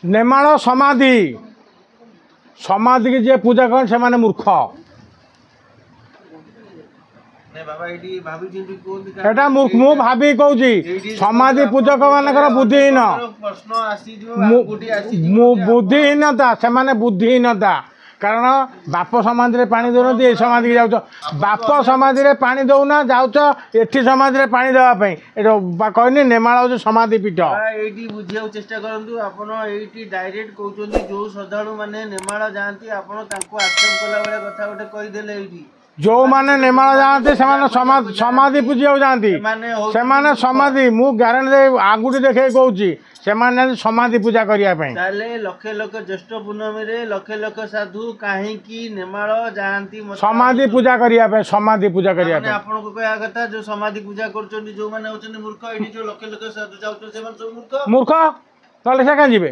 ନେମାଳ ସମାଧି ସମାଧି କି ଯିଏ ପୂଜା କରେ ସେମାନେ ମୂର୍ଖ। ଏଟା ମୁଁ ଭାବି କହୁଛି ସମାଧି ପୂଜକ ମାନଙ୍କର ବୁଦ୍ଧିହୀନ ବୁଦ୍ଧିହୀନତା ସେମାନେ ବୁଦ୍ଧିହୀନତା। କାରଣ ବାପ ସମାଧିରେ ପାଣି ଦେଉନାହାନ୍ତି ଏ ସମାଧିକି ଯାଉଛ ବାପ ସମାଧିରେ ପାଣି ଦେଉନା ଯାଉଛ ଏଠି ସମାଧିରେ ପାଣି ଦେବା ପାଇଁ ଏଇଟା କହିନି ନେମାଳ ହେଉଛି ସମାଧି ପୀଠ। ଏଇଠି ବୁଝିବାକୁ ଚେଷ୍ଟା କରନ୍ତୁ ଆପଣ ଏଇଠି ଡାଇରେକ୍ଟ କହୁଛନ୍ତି ଯେଉଁ ଶ୍ରଦ୍ଧାଳୁ ମାନେ ନେମାଳ ଯାଆନ୍ତି ଆପଣ ତାଙ୍କୁ ଆକ୍ଷେପ କଲା ଭଳିଆ କଥା ଗୋଟେ କହିଦେଲେ ଏଇଠି। ଯେଉଁମାନେ ନେମାଳ ଯାଆନ୍ତି ସେମାନେ ସମାଧି ପୂଜିବାକୁ ଯାଆନ୍ତି ସେମାନେ ସମାଧି ମୁଁ ଗ୍ୟାରେଣ୍ଟି ଦେଇ ଆଙ୍ଗୁଠି ଦେଖେଇ କହୁଛି ସେମାନେ ଯାଆନ୍ତି ସମାଧି ପୂଜା କରିବା ପାଇଁ। ତାହେଲେ ଲକ୍ଷ ଲକ୍ଷ ଜ୍ୟେଷ୍ଠ ପୂର୍ଣ୍ଣମୀରେ ଲକ୍ଷ ଲକ୍ଷ ସାଧୁ କାହିଁକି ନେମାଳ ଯାଆନ୍ତି ସମାଧି ପୂଜା କରିବା ପାଇଁ ସମାଧି ପୂଜା କରିବା ପାଇଁ। ଆପଣଙ୍କୁ କହିବା କଥା ଯେଉଁ ସମାଧି ପୂଜା କରୁଛନ୍ତି ଯେଉଁମାନେ ହଉଛନ୍ତି ମୂର୍ଖ ଏଇଠି ଯେଉଁ ଲକ୍ଷ ଲକ୍ଷ ସାଧୁ ଯାଉଛନ୍ତି ସେମାନେ ସବୁ ମୂର୍ଖ ତାହେଲେ ସେ କାହିଁ ଯିବେ?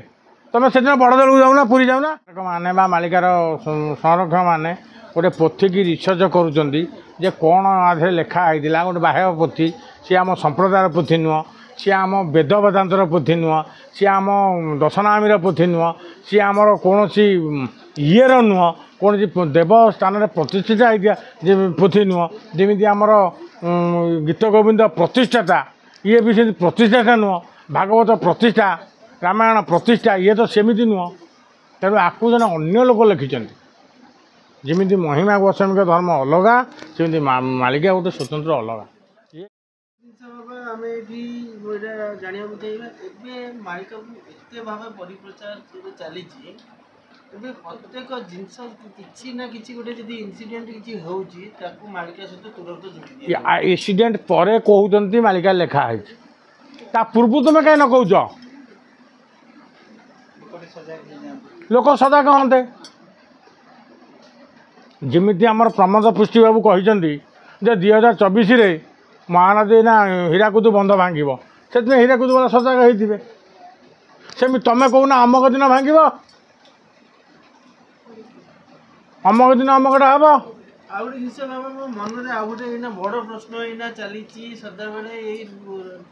ତମେ ସେଦିନ ବଡ଼ଦେଉଳକୁ ଯାଉନା ପୁରୀ ଯାଉନା ମାନେ ବା ମାଳିକାର ସଂରକ୍ଷକ ମାନେ ଗୋଟେ ପୋଥିକି ରିସର୍ଚ୍ଚ କରୁଛନ୍ତି ଯେ କ'ଣ ଆଧିରେ ଲେଖା ହେଇଥିଲା ଗୋଟେ ବାହ୍ୟ ପୋଥି ସିଏ ଆମ ସମ୍ପ୍ରଦାୟର ପୋଥି ନୁହଁ ସିଏ ଆମ ବେଦ ବେଦାନ୍ତର ପୋଥି ନୁହଁ ସିଏ ଆମ ଦଶନାମୀର ପୋଥି ନୁହଁ ସିଏ ଆମର କୌଣସି ଇଏର ନୁହଁ କୌଣସି ଦେବ ସ୍ଥାନରେ ପ୍ରତିଷ୍ଠିତ ହେଇଥିବା ଯେ ପୋଥି ନୁହଁ ଯେମିତି ଆମର ଗୀତ ଗୋବିନ୍ଦ ପ୍ରତିଷ୍ଠାତା ଇଏ ବି ସେମିତି ପ୍ରତିଷ୍ଠାତା ନୁହଁ ଭାଗବତ ପ୍ରତିଷ୍ଠା ରାମାୟଣ ପ୍ରତିଷ୍ଠା ଇଏ ତ ସେମିତି ନୁହଁ। ତେଣୁ ଆକୁ ଜଣେ ଅନ୍ୟ ଲୋକ ଲେଖିଛନ୍ତି ଯେମିତି ମହିମା ଗୋସ୍ୱାମୀଙ୍କ ଧର୍ମ ଅଲଗା ସେମିତି ମାଳିକା ଗୋଟେ ସ୍ୱତନ୍ତ୍ର ଅଲଗା। ଆମେ ଏଠି ଜାଣିବାକୁ ଚାହିଁବା ଏବେ ମାଳିକାକୁ ଏତେ ଭାବେ ପରିପ୍ରଚାର ଚାଲିଛି ଏବେ ପ୍ରତ୍ୟେକ ଜିନିଷ କିଛି ନା କିଛି ଗୋଟେ ଯଦି ଇନସିଡେଣ୍ଟ କିଛି ହେଉଛି ତାକୁ ମାଳିକା ସହିତ ତୁରନ୍ତ ଯୋଡ଼ି ଇନସିଡେଣ୍ଟ ପରେ କହୁଛନ୍ତି ମାଳିକା ଲେଖା ହେଇଛି ତା ପୂର୍ବରୁ ତୁମେ କାହିଁ ନ କହୁଛ? ଲୋକ ସଦା କହନ୍ତେ ଯେମିତି ଆମର ପ୍ରମୋଦ ପୃଷ୍ଟି ବାବୁ କହିଛନ୍ତି ଯେ 2024ରେ ମହାନଦୀ ନା ହୀରାକୁଦ ବନ୍ଧ ଭାଙ୍ଗିବ ସେଥିପାଇଁ ହୀରାକୁଦ ବାଲା ସଜାଗ ହେଇଥିବେ। ସେମିତି ତମେ କହୁନା ଅମକ ଦିନ ଭାଙ୍ଗିବ ଅମକ ଦିନ ଅମକଟା ହେବ। ଆଉ ଗୋଟେ ଜିନିଷ ମୋ ମନରେ ଆଉ ଗୋଟେ ଏଇନା ବଡ଼ ପ୍ରଶ୍ନ ଏଇନା ଚାଲିଛି ସଦାବେଳେ ଏଇ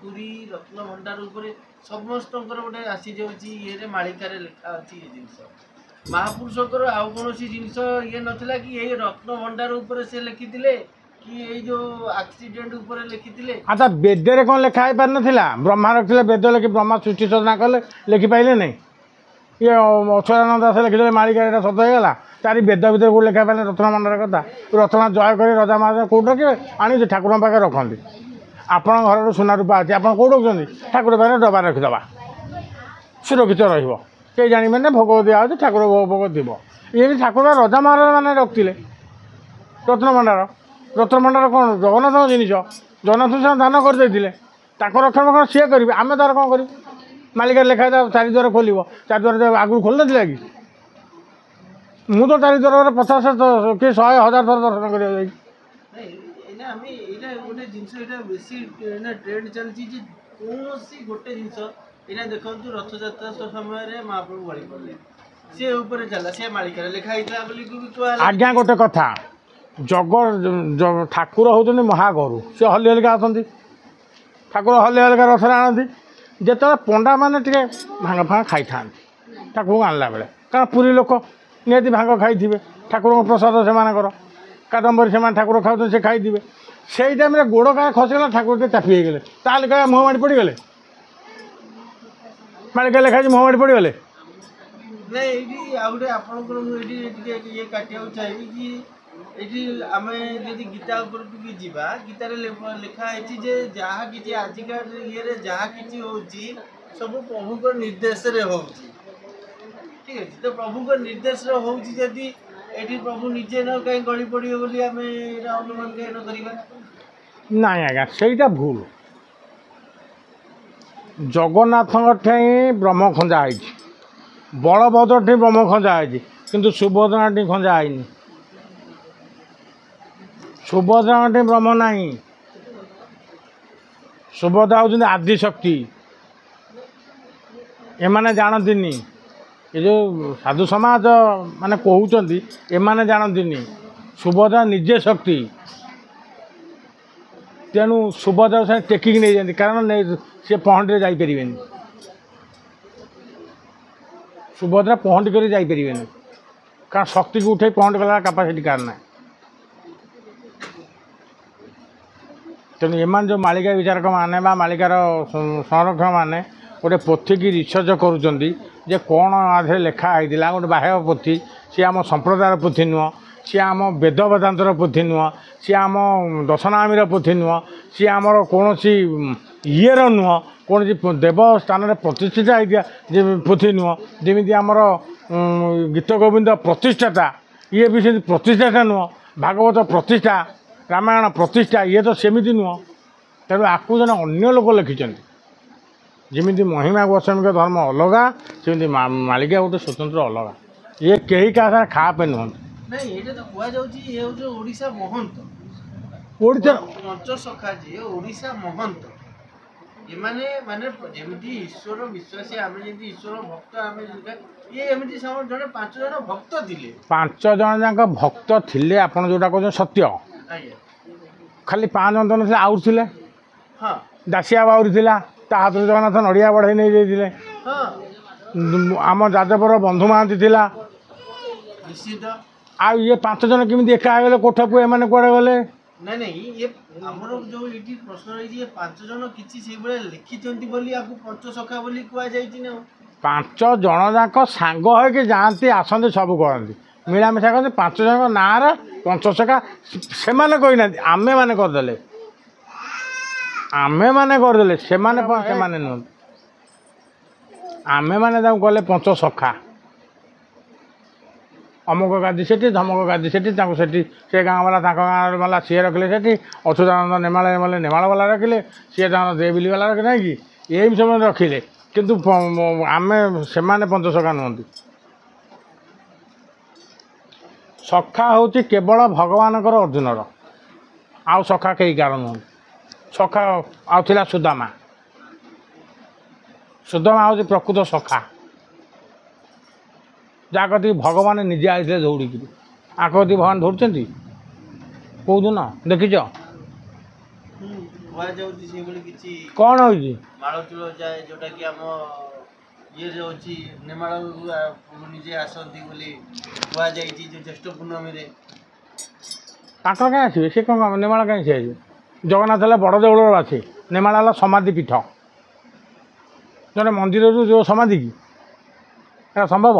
ପୁରୀ ରତ୍ନ ଭଣ୍ଡାର ଉପରେ ସମସ୍ତଙ୍କର ଗୋଟେ ଆସିଯାଉଛି ଇଏରେ ମାଳିକାରେ ଲେଖା ଅଛି ଏ ଜିନିଷ ମହାପୁରୁଷଙ୍କର ଆଉ କୌଣସି ଜିନିଷ ଇଏ ନଥିଲା କି ଏଇ ରତ୍ନ ଭଣ୍ଡାର ଉପରେ ସେ ଲେଖିଥିଲେ କି ଏଇ ଯେଉଁ ଆକ୍ସିଡେଣ୍ଟ ଉପରେ ଲେଖିଥିଲେ। ଆଚ୍ଛା ବେଦରେ କ'ଣ ଲେଖା ହେଇପାରିନଥିଲା? ବ୍ରହ୍ମା ରଖିଥିଲେ ବେଦ ଲେଖି ବ୍ରହ୍ମା ସୃଷ୍ଟି ସଜନା କଲେ ଲେଖିପାରିଲେ ନାହିଁ? ଇଏ ଅଚ୍ୟୁତାନନ୍ଦ ଦାସ ଲେଖିଥିଲେ ମାଳିକା ଏଇଟା ସତ ହେଇଗଲା ତାରି ବେଦ ଭିତରେ କେଉଁ ଲେଖା ପାଇଲେ ରତ୍ନ ଭଣ୍ଡାର କଥା ରତ୍ନ ଜୟ କରି ରଜା ମହାରାଜା କେଉଁଠି ରଖିବେ ଆଣିକି ଠାକୁରଙ୍କ ପାଖରେ ରଖନ୍ତି। ଆପଣଙ୍କ ଘରର ସୁନା ରୂପା ଅଛି ଆପଣ କେଉଁଠି ରଖୁଛନ୍ତି? ଠାକୁର ପାଖରେ ଡବାରେ ରଖିଦେବା ସୁରକ୍ଷିତ ରହିବ କେହି ଜାଣିବେ ନା ଭୋଗ ଦିଆହେଉଛି ଠାକୁର ଭୋଗ ଥିବ। ଇଏ ବି ଠାକୁର ରଜା ମହାରାଜା ମାନେ ରଖିଥିଲେ ରତ୍ନ ଭଣ୍ଡାର। ରତ୍ନ ଭଣ୍ଡାର କ'ଣ ଜଗନ୍ନାଥଙ୍କ ଜିନିଷ ଜଗନ୍ନାଥ ସେ ଦାନ କରିଦେଇଥିଲେ ତାଙ୍କ ରକ୍ଷଣାବେକ୍ଷଣ ସିଏ କରିବେ ଆମେ ତା'ର କ'ଣ କରିବୁ? ମାଳିକାରେ ଲେଖା ହେଇଥିଲା ଚାରି ଦ୍ୱାର ଖୋଲିବ ଚାରି ଦ୍ୱାର ଆଗରୁ ଖୋଲିନଥିଲା କି? ମୁଁ ତ ଚାରି ଦ୍ୱାରରେ 50 କି 100 1000 ଥର ଦର୍ଶନ କରିବାକୁ ଯାଇଛି। ଆମେ ଏଇଟା ଗୋଟେ ଜିନିଷ ଏଇଟା ବେଶୀ ଟ୍ରେଣ୍ଡ ଚାଲିଛି ଯେ କୌଣସି ଗୋଟେ ଜିନିଷ ଏଇନା ଦେଖନ୍ତୁ ରଥଯାତ୍ରା ସମୟରେ ମହାପ୍ରଭୁ ବଳି ପଡ଼ିଲେ ସେ ଉପରେ ଚାଲା ସେ ମାଳିକାରେ ଲେଖା ହେଇଥିଲା ବୋଲି ଆଜ୍ଞା ଗୋଟେ କଥା ଠାକୁର ହେଉଛନ୍ତି ମହାଗରୁ ସେ ହଲି ହଲିକା ଆସନ୍ତି ଠାକୁର ହଲି ହଲିକା ରଥରେ ଆଣନ୍ତି ଯେତେବେଳେ ପଣ୍ଡାମାନେ ଟିକେ ଭାଙ୍ଗ ଫାଙ୍ଗ ଖାଇଥାନ୍ତି ଠାକୁରଙ୍କୁ ଆଣିଲା ବେଳେ କାରଣ ପୁରୀ ଲୋକ ନିହାତି ଭାଙ୍ଗ ଖାଇଥିବେ ଠାକୁରଙ୍କ ପ୍ରସାଦ ସେମାନଙ୍କର କାଦମ୍ବରୀ ସେମାନେ ଠାକୁର ଖାଉଛନ୍ତି ସେ ଖାଇଥିବେ ସେଇ ଟାଇମ୍ରେ ଗୋଡ଼ କାଳେ ଖସିଗଲା ଠାକୁର ଟିକେ ଚାପି ହେଇଗଲେ ତାହେଲେ କାଳେ ମୁହଁ ମାଡ଼ି ପଡ଼ିଗଲେ ମାଳିକା ଲେଖା ହେଇଛି ମୁହଁ ମାଡ଼ି ପଡ଼ିଗଲେ। ନାଇଁ ଏଇଠି ଆଉ ଗୋଟେ ଆପଣଙ୍କର ମୁଁ ଏଇଠି ଟିକେ ଇଏ କାଟିବାକୁ ଚାହିଁବି କି ଏଇଠି ଆମେ ଯଦି ଗୀତା ଉପରକୁ ବି ଯିବା ଗୀତାରେ ଲେଖା ହେଇଛି ଯେ ଯାହା କିଛି ଆଜିକା ଇଏରେ ଯାହା କିଛି ହେଉଛି ସବୁ ପ୍ରଭୁଙ୍କ ନିର୍ଦ୍ଦେଶରେ ହେଉଛି ଠିକ୍ ଅଛି। ତ ପ୍ରଭୁଙ୍କ ନିର୍ଦ୍ଦେଶରେ ହେଉଛି ଯଦି ଏଠି ପ୍ରଭୁ ନିଜେ ନ କାହିଁ ଗଳି ପଡ଼ିବେ ବୋଲି ଆମେ ଏଇଟା ଅନୁମାନ କାହିଁ ନ କରିବା? ନାଇଁ ଆଜ୍ଞା ସେଇଟା ଭୁଲ। ଜଗନ୍ନାଥଙ୍କ ଠାଇଁ ବ୍ରହ୍ମ ଖଞ୍ଜା ହେଇଛି ବଳଭଦ୍ର ଠି ବ୍ରହ୍ମ ଖଞ୍ଜା ହେଇଛି କିନ୍ତୁ ସୁଭଦ୍ରା ଠି ଖଞ୍ଜା ହେଇନି। ସୁଭଦ୍ରାଙ୍କ ଠି ବ୍ରହ୍ମ ନାହିଁ ସୁଭଦ୍ରା ହେଉଛନ୍ତି ଆଦିଶକ୍ତି ଏମାନେ ଜାଣନ୍ତିନି ଏ ଯେଉଁ ସାଧୁ ସମାଜ ମାନେ କହୁଛନ୍ତି ଏମାନେ ଜାଣନ୍ତିନି ସୁଭଦ୍ରା ନିଜେ ଶକ୍ତି ତେଣୁ ସୁଭଦ୍ରା ସେ ଟେକିକି ନେଇଯାଆନ୍ତି କାରଣ ସେ ପହଣ୍ଡିରେ ଯାଇପାରିବେନି। ସୁଭଦ୍ରା ପହଣ୍ଡି କରି ଯାଇପାରିବେନି, କାରଣ ଶକ୍ତିକୁ ଉଠେଇ ପହଣ୍ଡି କଲା କାପାସିଟି କାହାର ନାହିଁ। ତେଣୁ ଏମାନେ ଯେଉଁ ମାଳିକା ବିଚାରକ ମାନେ ବା ମାଳିକାର ସଂରକ୍ଷକ ମାନେ ଗୋଟେ ପୋଥିକି ରିସର୍ଚ୍ଚ କରୁଛନ୍ତି ଯେ କ'ଣ ଆଧିରେ ଲେଖା ହେଇଥିଲା, ଗୋଟେ ବାହ୍ୟ ପୋଥି, ସିଏ ଆମ ସମ୍ପ୍ରଦାୟର ପୋଥି ନୁହଁ, ସିଏ ଆମ ବେଦ ବେଦାନ୍ତର ପୋଥି ନୁହଁ, ସିଏ ଆମ ଦଶନାମୀର ପୋଥି ନୁହଁ, ସିଏ ଆମର କୌଣସି ଇଏର ନୁହଁ, କୌଣସି ଦେବ ସ୍ଥାନରେ ପ୍ରତିଷ୍ଠିତ ହେଇଥିବା ଯେ ପୋଥି ନୁହଁ। ଯେମିତି ଆମର ଗୀତ ଗୋବିନ୍ଦ ପ୍ରତିଷ୍ଠାତା, ଇଏ ବି ସେମିତି ପ୍ରତିଷ୍ଠାତା ନୁହଁ, ଭାଗବତ ପ୍ରତିଷ୍ଠା, ରାମାୟଣ ପ୍ରତିଷ୍ଠା, ଇଏ ତ ସେମିତି ନୁହଁ। ତେଣୁ ଆକୁ ଜଣେ ଅନ୍ୟ ଲୋକ ଲେଖିଛନ୍ତି। ଯେମିତି ମହିମା ଗୋସ୍ୱାମୀଙ୍କ ଧର୍ମ ଅଲଗା, ସେମିତି ମାଳିକା ଗୋଟେ ସ୍ୱତନ୍ତ୍ର ଅଲଗା। ଇଏ କେହି କାହା ସାଙ୍ଗେ ଖାପେ ନୁହନ୍ତି। ନାଇଁ ଏଇଟା ତ କୁହାଯାଉଛି ଇଏ ହେଉଛି ଓଡ଼ିଶା ମହନ୍ତ, ଓଡ଼ିଶା ପଞ୍ଚସଖା ଯିଏ ଓଡ଼ିଶା ମହନ୍ତ। ଏମାନେ ମାନେ ଯେମିତି ଈଶ୍ୱର ବିଶ୍ୱାସୀ, ଆମେ ଯେମିତି ଈଶ୍ୱର ଭକ୍ତ, ଆମେ ଇଏ ଏମିତି ଜଣେ 5 ଜଣ ଭକ୍ତ ଥିଲେ। 5 ଜଣ ଯାକ ଭକ୍ତ ଥିଲେ, ଆପଣ ଯେଉଁଟା କହୁଛନ୍ତି ସତ୍ୟ। ଆଜ୍ଞା। ଖାଲି 5 ଜଣ ତ ନଥିଲେ, ଆହୁରି ଥିଲେ। ହଁ। ଦାସିଆ ବାଉରି ଥିଲା, ତା ହାତରୁ ଜଗନ୍ନାଥ ନଡ଼ିଆ ବଢ଼େଇ ନେଇଯାଇଥିଲେ। ହଁ। ଆମ ଯାଜପୁର ବନ୍ଧୁ ମହାନ୍ତି ଥିଲା। ନିଶ୍ଚିତ। ଆଉ ଇଏ 5 ଜଣ କେମିତି ଏକା ହେଇଗଲେ? କୋଠକୁ ଏମାନେ କୁଆଡ଼େ ଗଲେ? ନାଇଁ ନାଇଁ, ଇଏ ଆମର ଯେଉଁ ଏଇଠି ପ୍ରଶ୍ନ ରହିଛି, ଇଏ 5 ଜଣ କିଛି ସେଇଭଳିଆ ଲେଖିଛନ୍ତି ବୋଲି ଆକୁ ପଞ୍ଚସଖା ବୋଲି କୁହାଯାଇଛି ନା। 5 ଜଣ ଯାକ ସାଙ୍ଗ ହେଇକି ଯାଆନ୍ତି, ଆସନ୍ତି, ସବୁ କରନ୍ତି, ମିଳାମିଶା କରନ୍ତି। 5 ଜଣଙ୍କ ନାଁରେ ପଞ୍ଚସଖା ସେମାନେ କହିନାହାନ୍ତି, ଆମେମାନେ କରିଦେଲେ, ସେମାନେ ସେମାନେ ନୁହନ୍ତି। ଆମେମାନେ ତାଙ୍କୁ କଲେ ପଞ୍ଚସଖା। ଅମୁକ ଗାଦି ସେଠି, ଧମକ ଗାଦି ସେଠି, ତାଙ୍କୁ ସେଠି ସେ ଗାଁ ବାଲା ତାଙ୍କ ଗାଁରେ ବାଲା ସିଏ ରଖିଲେ ସେଠି, ଅଚ୍ୟୁତାନନ୍ଦ ନେମାଳ ମଲେ ନେମାଳ ବାଲା ରଖିଲେ, ସିଏ ତାଙ୍କର ଦେବିଲି ବାଲା ରଖି ନାହିଁ କି, ଏମିତି ସେମାନେ ରଖିଲେ। କିନ୍ତୁ ସେମାନେ ପଞ୍ଚସଖା ନୁହନ୍ତି। ସଖା ହେଉଛି କେବଳ ଭଗବାନଙ୍କର ଅର୍ଜୁନର, ଆଉ ସଖା କେହି କାହାର ନୁହନ୍ତି। ସଖା ଆଉ ଥିଲା ସୁଦାମା। ସୁଦାମା ହେଉଛି ପ୍ରକୃତ ସଖା, ଯାହା କତିକି ଭଗବାନ ନିଜେ ଆସିଥିଲେ ଦୌଡ଼ିକିରି। ଆଙ୍କ କତିକି ଭଗବାନ ଦୌଡ଼ୁଛନ୍ତି କେଉଁଦିନ ଦେଖିଛ? କୁହାଯାଉଛି ସେଇଭଳି କିଛି କ'ଣ ହେଉଛି? ମାଳଚୂଳ ଯାଏ, ଯେଉଁଟାକି ଆମ ଇଏରେ ଅଛି, ନେମାଳରୁ ନିଜେ ଆସନ୍ତି ବୋଲି କୁହାଯାଇଛି, ଯେଉଁ ଜ୍ୟେଷ୍ଠ ପୂର୍ଣ୍ଣମୀରେ। ତାଙ୍କର କାହିଁ ଆସିବେ? ସେ କ'ଣ ନେମାଳ କାହିଁ ସେ ଆସିବେ? ଜଗନ୍ନାଥ ହେଲେ ବଡ଼ ଦେଉଳର ବାସି, ନେମାଳ ହେଲା ସମାଧି ପୀଠ। ଜଣେ ମନ୍ଦିରରୁ ଯେଉଁ ସମାଧି କି ଏଟା ସମ୍ଭବ?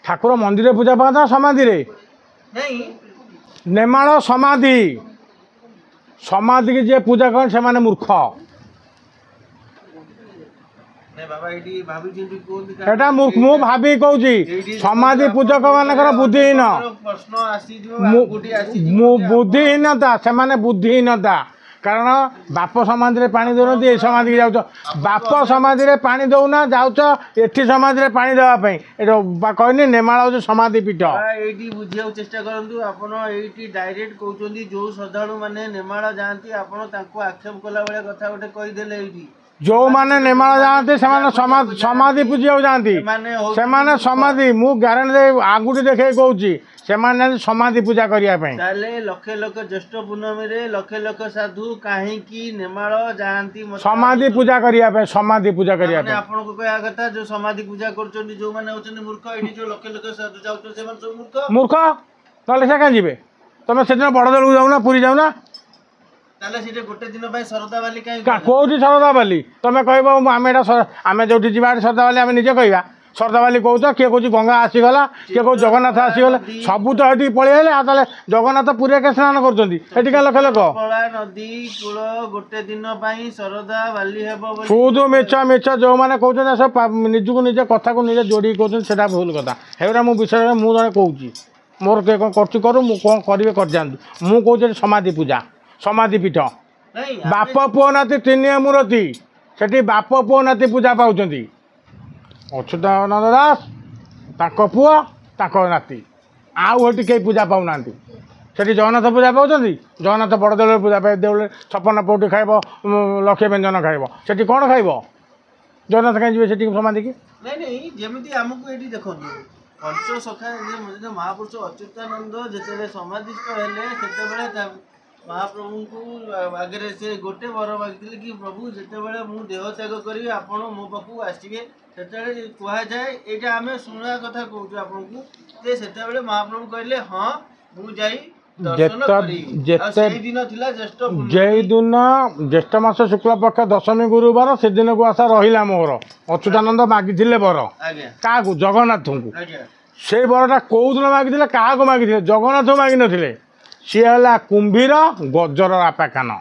ଠାକୁର ମନ୍ଦିରରେ ପୂଜା ପାଆନ୍ତି ନା ସମାଧିରେ? ନାଇଁ, ନେମାଳ ସମାଧି, ସମାଧିକି ଯିଏ ପୂଜା କରନ୍ତି ସେମାନେ ମୂର୍ଖ। ବାବା ଏଇଠି ଭାବିଛନ୍ତି କୁହନ୍ତି, ଏଟା ମୁଁ ଭାବିକି କହୁଛି, ସମାଧି ପୂଜକ ମାନଙ୍କର ବୁଦ୍ଧିହୀନ, ପ୍ରଶ୍ନ ଆସିଯିବ, ବୁଦ୍ଧିହୀନତା, ସେମାନେ ବୁଦ୍ଧିହୀନତା। କାରଣ ବାପ ସମାଧିରେ ପାଣି ଦେଉନାହାନ୍ତି, ଏ ସମାଧିକି ଯାଉଛ। ବାପ ସମାଧିରେ ପାଣି ଦେଉନା, ଯାଉଛ ଏଠି ସମାଧିରେ ପାଣି ଦେବା ପାଇଁ। ଏଟା କହିନି ନେମାଳ ହେଉଛି ସମାଧି ପୀଠ। ଏଇଠି ବୁଝିବାକୁ ଚେଷ୍ଟା କରନ୍ତୁ। ଆପଣ ଏଇଠି ଡାଇରେକ୍ଟ କହୁଛନ୍ତି ଯେଉଁ ଶ୍ରଦ୍ଧାଳୁ ମାନେ ନେମାଳ ଯାଆନ୍ତି, ଆପଣ ତାଙ୍କୁ ଆକ୍ଷେପ କଲା ଭଳିଆ କଥା ଗୋଟେ କହିଦେଲେ। ଏଇଠି ଯେଉଁମାନେ ନେମାଳ ଯାଆନ୍ତି ସେମାନେ ସମାଧି ପୂଜିବାକୁ ଯାଆନ୍ତି, ସେମାନେ ସମାଧି, ମୁଁ ଗ୍ୟାରେଣ୍ଟି ଦେଇ ଆଙ୍ଗୁଠି ଦେଖେଇ କହୁଛି, ସେମାନେ ଯାଆନ୍ତି ସମାଧି ପୂଜା କରିବା ପାଇଁ। ତାହେଲେ ଲକ୍ଷ ଲକ୍ଷ ଜ୍ୟେଷ୍ଠ ପୂର୍ଣ୍ଣମୀରେ ଲକ୍ଷ ଲକ୍ଷ ସାଧୁ କାହିଁକି ନେମାଳ ଯାଆନ୍ତି? ସମାଧି ପୂଜା କରିବା ପାଇଁ, ସମାଧି ପୂଜା କରିବା ପାଇଁ। ଆପଣଙ୍କୁ କହିବା କଥା, ଯେଉଁ ସମାଧି ପୂଜା କରୁଛନ୍ତି ଯେଉଁମାନେ ହଉଛନ୍ତି ମୂର୍ଖ, ଏଇଠି ଯେଉଁ ଲକ୍ଷ ଲକ୍ଷ ସାଧୁ ଯାଉଛନ୍ତି ସେମାନେ ସବୁ ମୂର୍ଖ। ନହେଲେ ସେ କାହିଁ ଯିବେ? ତମେ ସେଦିନ ବଡ଼ ଦେଉଳକୁ ଯାଉନା, ପୁରୀ ଯାଉନା? ତାହେଲେ ସେଠି ଗୋଟେ ଦିନ ପାଇଁ ଶରଧା ବାଲି କାହିଁ? କେଉଁଠି ଶରଧା ବାଲି? ତମେ କହିବ ଆମେ ଆମେ ଯେଉଁଠି ଯିବା ଶରଧା ବାଲି, ଆମେ ନିଜେ କହିବା ଶରଧା ବାଲି କହୁଛ। କିଏ କହୁଛି ଗଙ୍ଗା ଆସିଗଲା, କିଏ କହୁଛି ଜଗନ୍ନାଥ ଆସିଗଲେ, ସବୁ ତ ସେଠିକି ପଳେଇ ଆସିଲେ। ଆଉ ତାହେଲେ ଜଗନ୍ନାଥ ପୁରୀରେ କେ ସ୍ନାନ କରୁଛନ୍ତି? ସେଠି କାହିଁ ଲକ୍ଷ ଲୋକ? ନଦୀ କୂଳ ଗୋଟେ ଦିନ ପାଇଁ ଶରଧା ବାଲି ହେବ ବୋଲି ସୁଦୁ ମିଛ ଯେଉଁମାନେ କହୁଛନ୍ତି, ସବୁ ନିଜକୁ ନିଜେ କଥାକୁ ନିଜେ ଯୋଡ଼ିକି କହୁଛନ୍ତି, ସେଟା ଭୁଲ କଥା। ହେଗୁଡ଼ା ମୁଁ ବିଷୟରେ ମୁଁ ଜଣେ କହୁଛି, ମୋର କିଏ କ'ଣ କରୁଛି କରୁ, ମୁଁ କ'ଣ କରିବେ କରିଯାଆନ୍ତୁ। ମୁଁ କହୁଛି ସମାଧି ପୂଜା, ସମାଧି ପୀଠ। ବାପ ପୁଅ ନାତି 3 ମୂରତି, ସେଠି ବାପ ପୁଅ ନାତି ପୂଜା ପାଉଛନ୍ତି। ଅଚ୍ୟୁତାନନ୍ଦ ଦାସ, ତାଙ୍କ ପୁଅ, ତାଙ୍କ ନାତି, ଆଉ ସେଠି କେହି ପୂଜା ପାଉନାହାନ୍ତି। ସେଠି ଜଗନ୍ନାଥ ପୂଜା ପାଉଛନ୍ତି। ଜଗନ୍ନାଥ ବଡ଼ ଦେଉଳରେ ପୂଜା ପାଇ, ଦେଉଳରେ 56 ପଉଟି ଖାଇବ, ଲକ୍ଷେ ବ୍ୟଞ୍ଜନ ଖାଇବ। ସେଠି କ'ଣ ଖାଇବ? ଜଗନ୍ନାଥ କାହିଁ ଯିବେ ସେଠିକି ସମାଧିକି? ନାଇଁ, ଯେମିତି ଆମକୁ ଏଠି ଦେଖନ୍ତୁ, ପଞ୍ଚସଖା ମହାପୁରୁଷ ଅଚ୍ୟୁତାନନ୍ଦ ଯେତେବେଳେ ସମାଧିସ୍ଥ ହେଲେ, ସେତେବେଳେ महाप्रभु आगे से गोटे वर मागिले कि प्रभु जितेबाला मु देह त्याग करी आपण मो पाखु आसवे से कह जाए ये आम शुणा कथा कहूँ आपन को से महाप्रभु कहले हाँ मु जाई दर्शन करी दिन थिला ज्येष्ठ मास शुक्ल पक्ष दशमी गुरुवार से दिन को आशा रहा मोर अच्युतानंद मागिले वर क्या जगन्नाथ को से बरटा कौ दिन मागिले क्या मागिले जगन्नाथ मागि नथिले सी है कुंभीर गजर आपाखान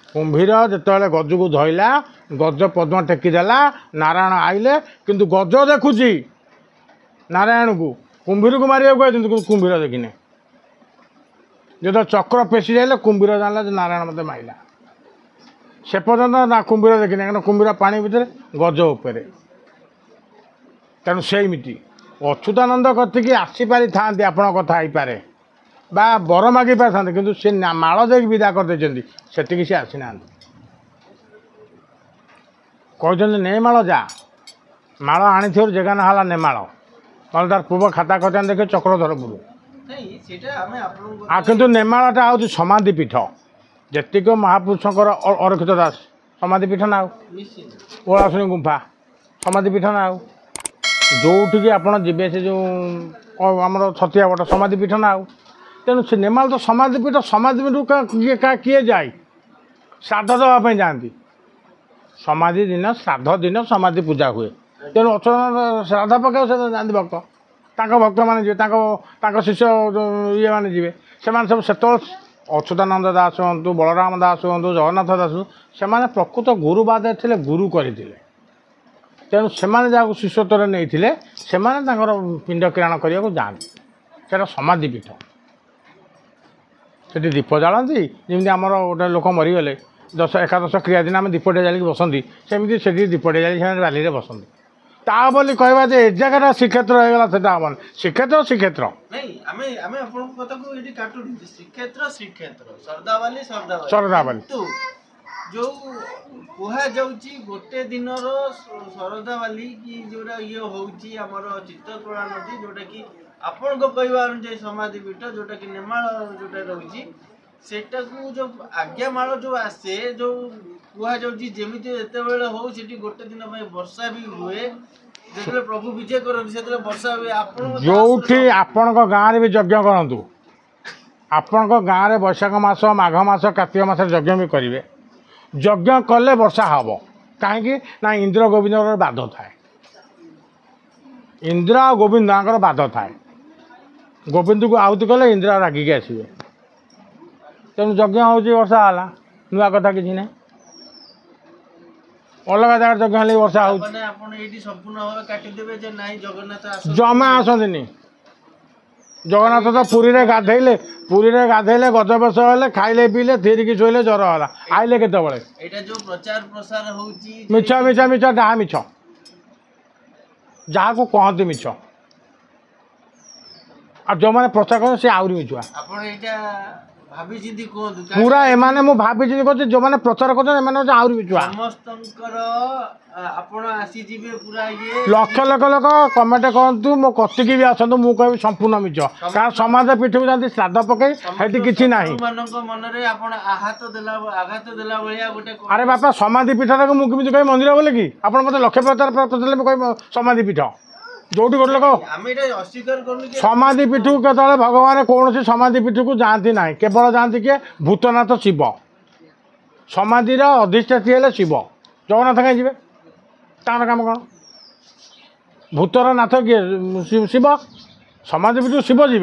कुंभीर जिते गज को धरला गज पद्म टेकीदेला नारायण आइले किंतु गज देखुची नारायण को कुंभीर को मारिया कहते कुंभीर देखने जो चक्र पेशी जाइले कुंभीर जानला नारायण मत माइला से पर्यटन ना कुंभीर देखने क्या कुंभीर पानी भितर गज उपर तेणु सेमती अच्युतानंद कथिकी आसीपारि था आपण कथा पारे बा बर मागि पारि था कि सी माल देख विदा करदे से सी आसी ना कहते नेमाल जा माल आनी जगह ना है नेमाल ना तार पूर्व खाता खता देखे चक्रधरपुर किंतु नेमालटा हूँ समाधि पीठ जेतिक महापुरुषंकर अरक्षित दास समाधि पीठ ना ओलाशुणी गुंफा समाधि पीठ ना जोटिकी आपड़ जी से जो आम छतिया बट समाधि पीठ ना तेणु से नेमाल तो समाधि पीठ समाधि पीठ किए जाए श्राद्ध देवाई जाती समाधि दिन श्राद्ध दिन समाधि पूजा हुए तेणु अच्युतानंद श्राद्ध पकाऊ से जाती भक्त भक्त मैंने जी शिष्य ये मैंने जी से सब से अच्युतानंद दास हूँ बलराम दास हूँ जगन्नाथ दास से प्रकृत गुरुवाद थे गुरु करते तेणु से शिष्यत्व नहीं से पिंड किराण करने को जाती से समाधि पीठ से दीप जाती जमी आम गोटे लोक मरीगले 10 11 क्रिया दिन आम दीपटे जाली बसती सेमती से दीपटे जाली बाली बसती ता बोली कहवा जे ए जगह श्रीक्षेत्र होगा सेटा हम श्रीक्षेत्र श्रीक्षेत्र नहीं आमे आमे आपन कथा को एडी काटू श्रीक्षेत्र श्रीक्षेत्र सरदावाली सरदावाली सरदावाली तो जो कुहा जाउची गोटे दिनर सरदावाली की जोरा ये होउची हमर चित्तकला नदी जोटा कि आपन को कहवा अनुसार समाधि पीठ जोटा कि नेमाल जोटा रहउची सेटा को जो आज्ञा माल जो आसे जो कुहा जाउची जेमिति एते बेले हो सेठी गोटे दिन में वर्षा भी हुए जेतले प्रभु विजय करन सेतले वर्षा हुए आपन जोठी आपन को गां रे भी यज्ञ करंतु आपन को गां रे वैशाख मास माघ मास कार्तिक मास यज्ञ भी करिवे यज्ञ कले वर्षा हबो काहे ना इंद्र गोविंद बाध थाए इंद्र और गोविंद बाध थाए गोविंद को आहुति कले इंद्र रागिक आसवे तेणु यज्ञ हूँ वर्षा है नुआ कथा कि ना अलग जगह यज्ञ हेल्ले वर्षा हो जमा आसती जगन्नाथ तो पुरी रे गाधेले गज बेश हेले खाइले पीले थीरिकी शोले ज्वर है आइले केत मिछ मिछ मिछ डाहा मिछ जहाँ को कहती मिछ आ जो मैंने प्रचार कर सी आहरी मिछुआ पूरा एमाने मु भाभी जी कहते जो मैंने प्रचार करते आहरी मिछुआ लक्ष लक्ष लोक कमेंट कहतु मो कतिकी भी आसतु मु कह संपूर्ण मिछ कारण समाज पीठ को जाती श्राद्ध पकई हेटी किछि नाही अरे बापा समाधि पीठ मु केमिति कहि मंदिर बोले कि आपण मते लक्ष्य प्रचार प्रचार कहि समाधि पीठ जोटी गोटे लोक समाधि पीठ को केतले भगवान कौन समाधि पीठ को जाती ना केवल जाती किए भूतनाथ शिव समाधि अधिष्ठाती है शिव जगन्नाथ कहीं जी तार काम कौन भूतर नाथ किए शिव समाधि पीठ शिव जी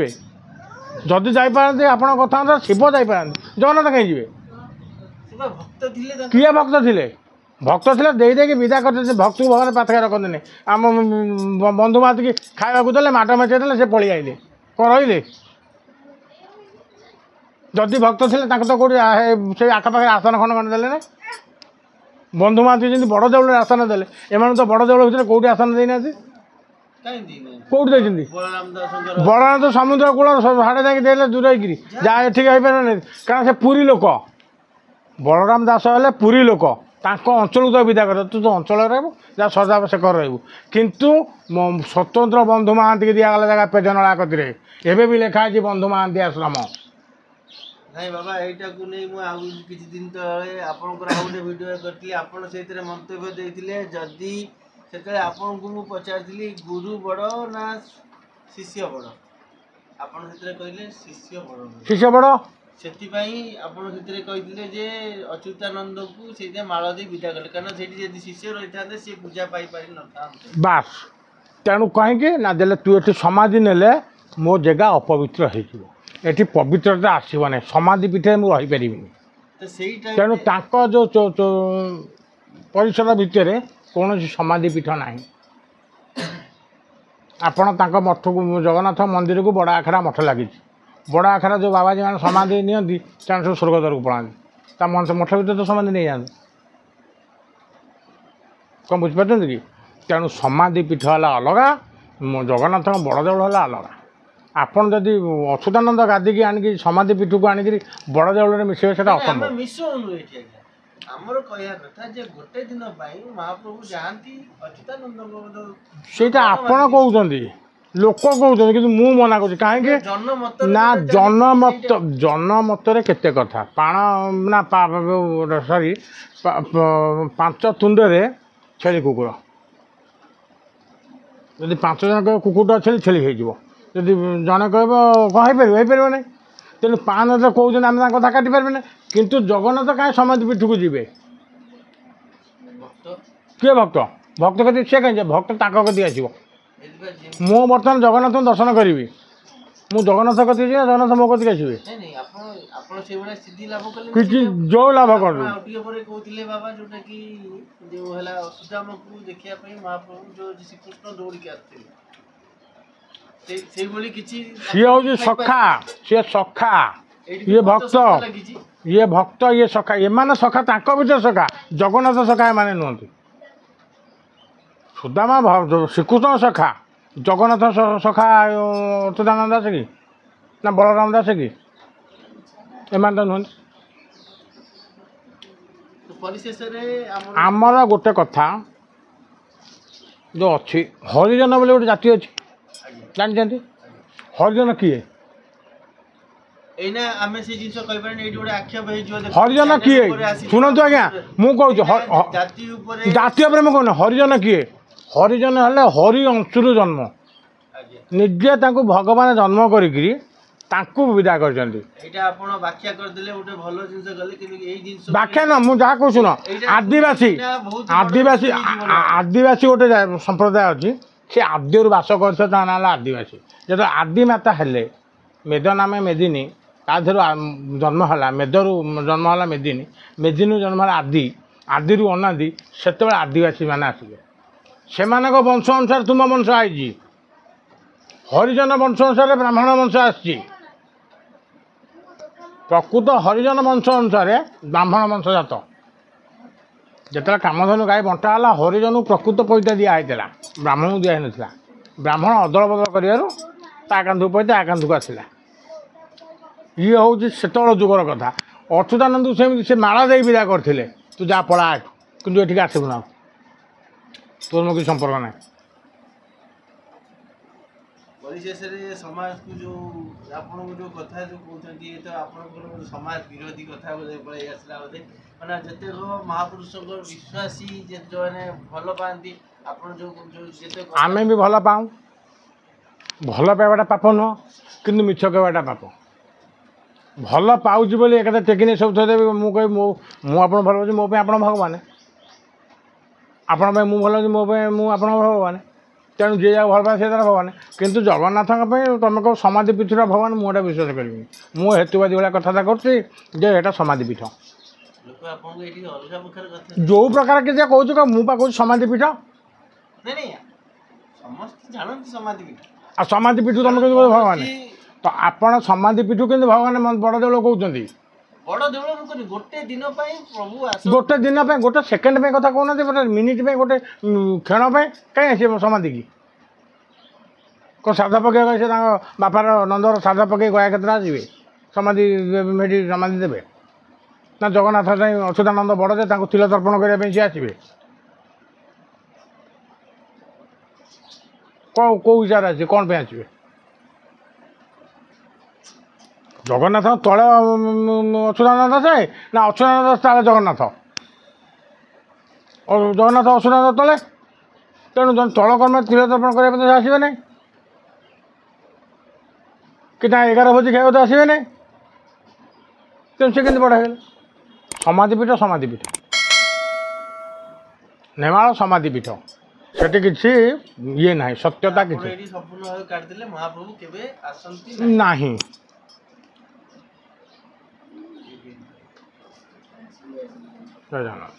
जदि जापारती आप कथा शिव जापारती जगन्नाथ कहीं जी किए भक्त थे भक्त थे दे विदा करते भक्त को भगवान पाथका रखते आम बंधु मात की खावा देले माट मेचे से पलि आइले कौन रही जदि भक्त थे तो कौट से आखपाखे आसन खंड खंड देले बंधु मात जी बड़ देवल आसन देले एम तो बड़ देवल भर कौटी आसन देना कौटी देती बलराम तो समुद्र कूल साढ़े जाकि देले दूर जहाँ एठिक पारे कारण से पुरी लोक बलराम दास हेले पुरी लोक अंचल तो विदा कर तू तो अंचल रहा सदा शेखर रही किंतु स्वतंत्र बंधु महांती की दिगला जगह पेजनला कति एवं भी लिखाई बंधु महांती आश्रम ନାଇଁ ବାବା ଏଇଟାକୁ ନେଇ ମୁଁ ଆଉ କିଛି ଦିନ ତଳେ ଆପଣଙ୍କର ଆଉ ଗୋଟେ ଭିଡ଼ିଓ କରିଥିଲି। ଆପଣ ସେଇଥିରେ ମନ୍ତବ୍ୟ ଦେଇଥିଲେ, ଯଦି ସେତେବେଳେ ଆପଣଙ୍କୁ ମୁଁ ପଚାରିଥିଲି ଗୁରୁ ବଡ଼ ନା ଶିଷ୍ୟ ବଡ଼, ଆପଣ ସେଥିରେ କହିଲେ ଶିଷ୍ୟ ବଡ଼ ବୋଲି। ଶିଷ୍ୟ ବଡ଼। ସେଥିପାଇଁ ଆପଣ ସେଥିରେ କହିଥିଲେ ଯେ ଅଚ୍ୟୁତାନନ୍ଦକୁ ସେଇଥିପାଇଁ ମାଳ ଦେଇ ବିଦା କଲେ, କାରଣ ସେଇଠି ଯଦି ଶିଷ୍ୟ ରହିଥାନ୍ତେ ସେ ପୂଜା ପାଇପାରିନଥାନ୍ତେ। ବାସ୍। ତେଣୁ କାହିଁକି ନା ଦେଲେ ତୁ ଏଠି ସମାଧି ନେଲେ ମୋ ଜାଗା ଅପବିତ୍ର ହେଇଯିବ, ଏଠି ପବିତ୍ରତା ଆସିବ ନାହିଁ, ସମାଧି ପୀଠରେ ମୁଁ ରହିପାରିବିନି। ତ ସେଇ ତେଣୁ ଟାଇମରେ ତାଙ୍କ ଯେଉଁ ପରିସର ଭିତରେ କୌଣସି ସମାଧି ପୀଠ ନାହିଁ। ଆପଣ ତାଙ୍କ ମଠକୁ ଜଗନ୍ନାଥ ମନ୍ଦିରକୁ ବଡ଼ ଆଖଡ଼ା ମଠ ଲାଗିଛି। ବଡ଼ ଆଖଡ଼ା ଯେଉଁ ବାବାଜୀମାନେ ସମାଧି ନିଅନ୍ତି ସେମାନେ ସବୁ ସ୍ୱର୍ଗଦ୍ୱାରକୁ ପଳାନ୍ତି, ତା ମଠ ଭିତରେ ତ ସମାଧି ନେଇଯାଆନ୍ତି। କ'ଣ ବୁଝିପାରୁଛନ୍ତି କି? ତେଣୁ ସମାଧି ପୀଠ ହେଲା ଅଲଗା, ଜଗନ୍ନାଥଙ୍କ ବଡ଼ ଦେଉଳ ହେଲା ଅଲଗା। ଆପଣ ଯଦି ଅଚ୍ୟୁତାନନ୍ଦ ଗାଦିକି ଆଣିକି ସମାଧି ପୀଠକୁ ଆଣିକିରି ବଡ଼ ଦେଉଳରେ ମିଶିବେ ସେଟା ଆମେ ଅସମ୍ଭବ। ମିଶଉନୁ ଏଠି ଆଜ୍ଞା। ଆମର କହିବା କଥା ଯେ ଗୋଟେ ଦିନ ପାଇଁ ମହାପ୍ରଭୁ ଯାଆନ୍ତି ଅଚ୍ୟୁତାନନ୍ଦଙ୍କ ସେଇଟା ଆପଣ କହୁଛନ୍ତି, ଲୋକ କହୁଛନ୍ତି, କିନ୍ତୁ ମୁଁ ମନା କରୁଛି। କାହିଁକି ନା ଜନମତରେ କେତେ କଥା ପାଣ ନା ସରି 5 ତୁଣ୍ଡରେ ଛେଳି କୁକୁର। ଯଦି 5 ଜଣ କହିବ କୁକୁରଟା ଛେଳି ହେଇଯିବ, ଯଦି ଜଣେ କହିବ କ'ଣ ହେଇପାରିବ ନାହିଁ। ତେଣୁ 5 କହୁଛନ୍ତି ଆମେ ତାଙ୍କ କଥା କାଟିପାରିବେ ନାହିଁ। କିନ୍ତୁ ଜଗନ୍ନାଥ କାହିଁ ସମାଧି ପୀଠକୁ ଯିବେ? କିଏ ଭକ୍ତ କତିକି ସିଏ କାହିଁ ଯିବେ? ଭକ୍ତ ତାଙ୍କ କତିକି ଆସିବ। ମୁଁ ବର୍ତ୍ତମାନ ଜଗନ୍ନାଥଙ୍କୁ ଦର୍ଶନ କରିବି, ମୁଁ ଜଗନ୍ନାଥ କତିକି ଯିବି, ଜଗନ୍ନାଥ ମୋ କତିକି ଆସିବେ। କିଛି ଯେଉଁ ଲାଭ କରନ୍ତୁ। ଆଉ ଟିକେ ପରେ କହୁଥିଲେ ବାବା ଯୋଉଟା କି ଯୋଉ ହେଲା ସୁଦାମକୁ ଦେଖିବା ପାଇଁ ମହାପ୍ରଭୁ ଯୋଉ ଶ୍ରୀକୃଷ୍ଣ ଦୌଡ଼ିକି ଆସିଥିଲେ, ସେଇଭଳି କିଛି ସିଏ ହେଉଛି ସଖା, ସିଏ ସଖା, ଇଏ ଭକ୍ତ, ଇଏ ଭକ୍ତ, ଇଏ ସଖା। ଏମାନେ ସଖା, ତାଙ୍କ ଭିତରେ ସଖା। ଜଗନ୍ନାଥ ସଖା ଏମାନେ ନୁହନ୍ତି। ସୁଦାମା ଶ୍ରୀକୃଷ୍ଣ ସଖା, ଜଗନ୍ନାଥ ସଖା ଅଚ୍ୟୁତାନନ୍ଦ ଦାସ କି ନା ବଳରାମ ଦାସ କି? ଏମାନେ ତ ନୁହନ୍ତି। ପରିଶେଷରେ ଆମର ଗୋଟେ କଥା ଯେଉଁ ଅଛି, ହରିଜନ ବୋଲି ଗୋଟେ ଜାତି ଅଛି, ଜାଣିଛନ୍ତି? ହରିଜନ କିଏ? ଏଇନା ଆମେ ସେ ଜିନିଷ କହିପାରିନି, ଏଇଠି ଗୋଟେ ଆକ୍ଷେପ ହେଇଯିବ। ହରିଜନ କିଏ? ଶୁଣନ୍ତୁ ଆଜ୍ଞା, ମୁଁ କହୁଛି ଜାତି ଉପରେ ମୁଁ କହୁନି। ହରିଜନ କିଏ? ହରିଜନ ହେଲେ ହରି ଅଂଶରୁ ଜନ୍ମ। ନିଜେ ତାଙ୍କୁ ଭଗବାନ ଜନ୍ମ କରିକିରି ତାଙ୍କୁ ବିଦା କରିଛନ୍ତି। ଏଇଟା ଆପଣ ବ୍ୟାଖ୍ୟା କରିଦେଲେ, ଗୋଟେ ଭଲ ଜିନିଷ କଲେ, କିନ୍ତୁ ଏଇ ଜିନିଷ ବ୍ୟାଖ୍ୟା ନା, ମୁଁ ଯାହା କହୁଛି ଶୁଣ। ଆଦିବାସୀ ଗୋଟେ ସମ୍ପ୍ରଦାୟ ଅଛି, ସେ ଆଦ୍ୟରୁ ବାସ କରିଥିବ, ତା ନାଁ ହେଲା ଆଦିବାସୀ। ଯେତେବେଳେ ଆଦିମାତା ହେଲେ ମେଦ ନାମେ ମେଦିନୀ, ତା ଦେହରୁ ଜନ୍ମ ହେଲା, ମେଦରୁ ଜନ୍ମ ହେଲା ମେଦିନୀ, ମେଦିନୀରୁ ଜନ୍ମ ହେଲା ଆଦି, ଆଦିରୁ ଅନାଦି, ସେତେବେଳେ ଆଦିବାସୀମାନେ ଆସିଲେ। ସେମାନଙ୍କ ବଂଶ ଅନୁସାରେ ତୁମ ବଂଶ ଆଇଛି। ହରିଜନ ବଂଶ ଅନୁସାରେ ବ୍ରାହ୍ମଣ ବଂଶ ଆସିଛି। ପ୍ରକୃତ ହରିଜନ ବଂଶ ଅନୁସାରେ ବ୍ରାହ୍ମଣ ବଂଶଜାତ। ଯେତେବେଳେ କାମଧେନୁ ଗାଈ ବଣ୍ଟା ହେଲା, ହରିଜନକୁ ପ୍ରକୃତ ପଇତା ଦିଆହେଇଥିଲା, ବ୍ରାହ୍ମଣକୁ ଦିଆହେଇନଥିଲା। ବ୍ରାହ୍ମଣ ଅଦଳ ବଦଳ କରିବାରୁ ତା କାନ୍ଧକୁ ପଇତା ଆ କାନ୍ଧକୁ ଆସିଲା। ଇଏ ହେଉଛି ସେତେବେଳେ ଯୁଗର କଥା। ଅଚ୍ୟୁତାନନ୍ଦକୁ ସେମିତି ସେ ମାଳ ଦେଇ ବିଦା କରିଥିଲେ, ତୁ ଯା ପଳା ଏଠୁ, କିନ୍ତୁ ଏଠିକି ଆସିବୁ ନା, ତୋର ମୋ କିଛି ସମ୍ପର୍କ ନାହିଁ। ପରିଶେଷରେ ସମାଜକୁ ଯେଉଁ ଆପଣଙ୍କୁ ଯେଉଁ କଥା ଯେଉଁ କହୁଛନ୍ତି, ଏ ତ ଆପଣଙ୍କର ସମାଜ ବିରୋଧୀ କଥା ବୋଧେ ପଳେଇ ଆସିଲା ବୋଧେ। ମାନେ ଯେତେକ ମହାପୁରୁଷଙ୍କ ବିଶ୍ୱାସୀ ଯେଉଁମାନେ ଭଲ ପାଆନ୍ତି, ଆପଣ ଯେତେ ଆମେ ବି ଭଲ ପାଉ। ଭଲ ପାଇବାଟା ପାପ ନୁହଁ, କିନ୍ତୁ ମିଛ କହିବାଟା ପାପ। ଭଲ ପାଉଛି ବୋଲି ଏକାଥରେ ଟେକି ନେଇ ସବୁ ଥୋଇଦେବି। ମୁଁ କହିବି ମୁଁ ଆପଣଙ୍କୁ ଭଲ ପାଉଛି, ମୋ ପାଇଁ ଆପଣ ଭଗବାନ। ଆପଣଙ୍କ ପାଇଁ ମୁଁ ଭଲ ଅଛି, ମୋ ପାଇଁ ମୁଁ ଆପଣଙ୍କ ଭଗବାନ। ତେଣୁ ଯିଏ ଯାହା ଭଲ ପାଏ ସେ ତାର ଭଗବାନ। କିନ୍ତୁ ଜଗନ୍ନାଥଙ୍କ ପାଇଁ ତୁମେ କହିବ ସମାଧି ପୀଠର ଭଗବାନ, ମୁଁ ଏଇଟା ବିଶ୍ୱାସ କରିବିନି। ମୁଁ ହେତୁବାଦୀ ଭଳିଆ କଥାଟା କରୁଛି ଯେ ଏଇଟା ସମାଧି ପୀଠ। ଯେଉଁ ପ୍ରକାର କିଛି କହୁଛୁ କହ, ମୁଁ ପା କହୁଛି ସମାଧି ପୀଠ। ଆଉ ସମାଧି ପୀଠ ତୁମେ କିନ୍ତୁ ଭଗବାନ। ତ ଆପଣ ସମାଧି ପୀଠ କିନ୍ତୁ ଭଗବାନ ବଡ଼ ଦେଉଳ କହୁଛନ୍ତି। ଗୋଟେ ଦିନ ପାଇଁ, ଗୋଟେ ସେକେଣ୍ଡ ପାଇଁ କଥା କହୁନାହାନ୍ତି, ଗୋଟେ ମିନିଟ୍ ପାଇଁ, ଗୋଟେ କ୍ଷଣ ପାଇଁ କାହିଁ ଆସିବ ସମାଧି କି? କ'ଣ ଶ୍ରାଦ୍ଧ ପକେଇବା ସେ ତାଙ୍କ ବାପାର ନନ୍ଦର ଶ୍ରାଦ୍ଧ ପକେଇ ଗୟା କ୍ଷେତ୍ର ଆସିବେ, ସମାଧି ସେଠି ସମାଧି ଦେବେ? ନା ଜଗନ୍ନାଥ ଯାଇ ଅଚ୍ୟୁତାନନ୍ଦ ବଡ଼ ଯେ ତାଙ୍କୁ ତିଳ ତର୍ପଣ କରିବା ପାଇଁ ସିଏ ଆସିବେ? କେଉଁ ହିସାବରେ ଆସିବେ, କ'ଣ ପାଇଁ ଆସିବେ? ଜଗନ୍ନାଥ ତଳେ ଅଚ୍ୟୁତାନନ୍ଦ ଦାସ ନା ଅଚ୍ୟୁତାନନ୍ଦ ଦାସ ତଳେ ଜଗନ୍ନାଥ ଜଗନ୍ନାଥ ଅଚ୍ୟୁତାନନ୍ଦ ତଳେ। ତେଣୁ ଜଣେ ତଳ କର୍ମ ତିଳ ତର୍ପଣ କରିବା ପାଇଁ ଆସିବେ ନାହିଁ କି ନା 11 ଭୋଜି ଖାଇବାକୁ ତ ଆସିବେ ନାହିଁ। ତେଣୁ ସେ କେମିତି ବଡ଼ ହେଇଗଲେ? ସମାଧିପୀଠ ସମାଧିପୀଠ ନେମାଳ ସମାଧିପୀଠ ସେଠି କିଛି ଇଏ ନାହିଁ ସତ୍ୟତା କିଛି ଏଠି ସମ୍ପୂର୍ଣ୍ଣ ଭାବେ କାଟିଦେଲେ ମହାପ୍ରଭୁ କେବେ ଆସନ୍ତି ନାହିଁ। ଜୟ ଜଗନ୍ନାଥ।